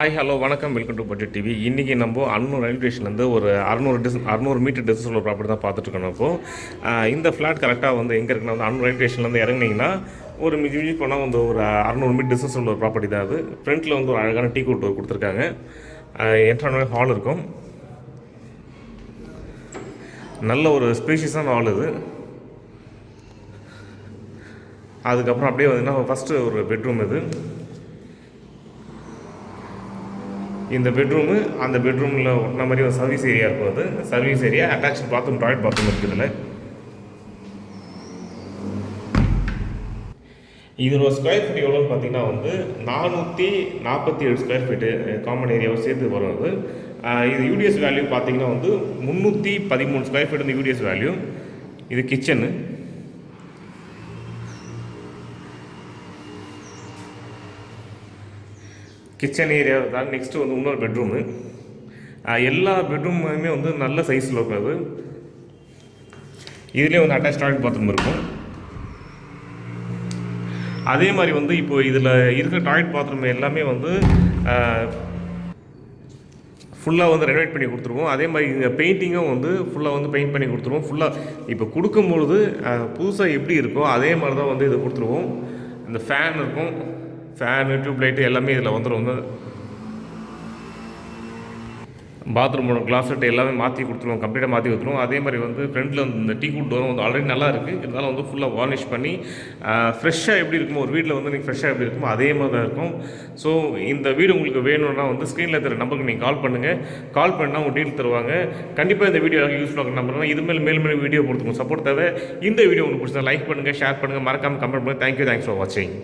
Hi hello வணக்கம் welcome to budget TV. இன்றைக்கி நம்ம அன்னூர் ரயில்வே ஸ்டேஷன்லேருந்து ஒரு 600 மீட்டர் டிஸ்டன்ஸ் உள்ள ப்ராப்பர்ட்டி தான் பார்த்துட்ருக்கோம். இப்போது இந்த ஃப்ளாட் கரெக்டாக வந்து எங்கே இருக்குன்னா வந்து அன்னூர் ரயில்வே ஸ்டேஷன்லேருந்து இறங்குனீங்கன்னா ஒரு மிஞ்சி போனால் வந்து ஒரு 600 மீட்டர் டிஸ்டன்ஸ் உள்ள ஒரு ப்ராப்பர்ட்டி தான் அது. ஃப்ரண்ட்டில் வந்து ஒரு அழகான டீ கோட் கொடுத்துருக்காங்க. என்ட்ரான ஹால் இருக்கும். நல்ல ஒரு ஸ்பேஷியஸான ஹால் இது. அதுக்கப்புறம் அப்படியே வந்தீங்கன்னா ஃபஸ்ட்டு ஒரு பெட்ரூம் இது. இந்த பெட்ரூமு அந்த பெட்ரூமில் ஒன்ன மாதிரி ஒரு சர்வீஸ் ஏரியா இருக்கும். அது service area, attach bathroom, toilet bathroom இருக்குது இதில். இதோட ஸ்கொயர் ஃபீட் எவ்வளோன்னு பார்த்தீங்கன்னா வந்து 447 ஸ்கொயர் ஃபீட்டு காமன் ஏரியாவை சேர்த்து வரும். அது இது யூடிஎஸ் வேல்யூ பார்த்தீங்கன்னா வந்து 313 ஸ்கொயர் ஃபீட் இந்த யூடிஎஸ் வேல்யூ. இது கிச்சனு. கிச்சன் ஏரியா தான். நெக்ஸ்ட்டு வந்து இன்னொரு பெட்ரூமு. எல்லா பெட்ரூமுமே வந்து நல்ல சைஸில் இருக்கும். அது இதுலேயே வந்து அட்டாச் டாய்லெட் பாத்ரூம் இருக்கும். அதே மாதிரி வந்து இப்போ இதில் இருக்கிற டாய்லெட் பாத்ரூம் எல்லாமே வந்து ஃபுல்லாக வந்து ரெனோவேட் பண்ணி கொடுத்துருவோம். அதே மாதிரி இங்கே பெயிண்டிங்கும் வந்து ஃபுல்லாக வந்து பெயிண்ட் பண்ணி கொடுத்துருவோம். ஃபுல்லாக இப்போ கொடுக்கும்பொழுது புதுசாக எப்படி இருக்கோ அதே மாதிரி தான் வந்து இதை கொடுத்துருவோம். இந்த ஃபேன் இருக்கும், ஃபேனு, டியூப் லைட்டு எல்லாமே இதில் வந்துடும். பாத்ரூமோட கிளாஸ் செட் எல்லாமே மாற்றி கொடுத்துருவோம், கம்ப்ளீட்டாக மாற்றி கொடுத்துருவோம். அதே மாதிரி வந்து ஃப்ரண்ட்டில் வந்து இந்த டீ குட் டோரும் வந்து ஆல்ரெடி நல்லா இருக்குது. இருந்தாலும் வந்து ஃபுல்லாக வார்னிஷ் பண்ணி ஃப்ரெஷ்ஷாக எப்படி இருக்குமோ, ஒரு வீட்டில் வந்து நீங்கள் ஃப்ரெஷ்ஷாக எப்படி இருக்குமோ அதே மாதிரி தான் இருக்கும். ஸோ இந்த வீடு உங்களுக்கு வேணும்னா வந்து ஸ்க்ரீனில் தர நம்பருக்கு நீங்கள் கால் பண்ணுங்கள். கால் பண்ணால் உங்கள் டீட்டெயில் தருவாங்க. கண்டிப்பாக இந்த வீடியோ யூஸ்ஃபுல்லாக நம்புறேன். இது மேல் வீடியோ கொடுத்துருக்கோம். சப்போர்ட் தேவை. இந்த வீடியோ உங்களுக்கு பிடிச்சா லைக் பண்ணுங்கள், ஷேர் பண்ணுங்கள், மறக்காமல் கமெண்ட் பண்ணுங்கள். தேங்க்யூ, தேங்க்ஸ் ஃபார் வாட்சிங்.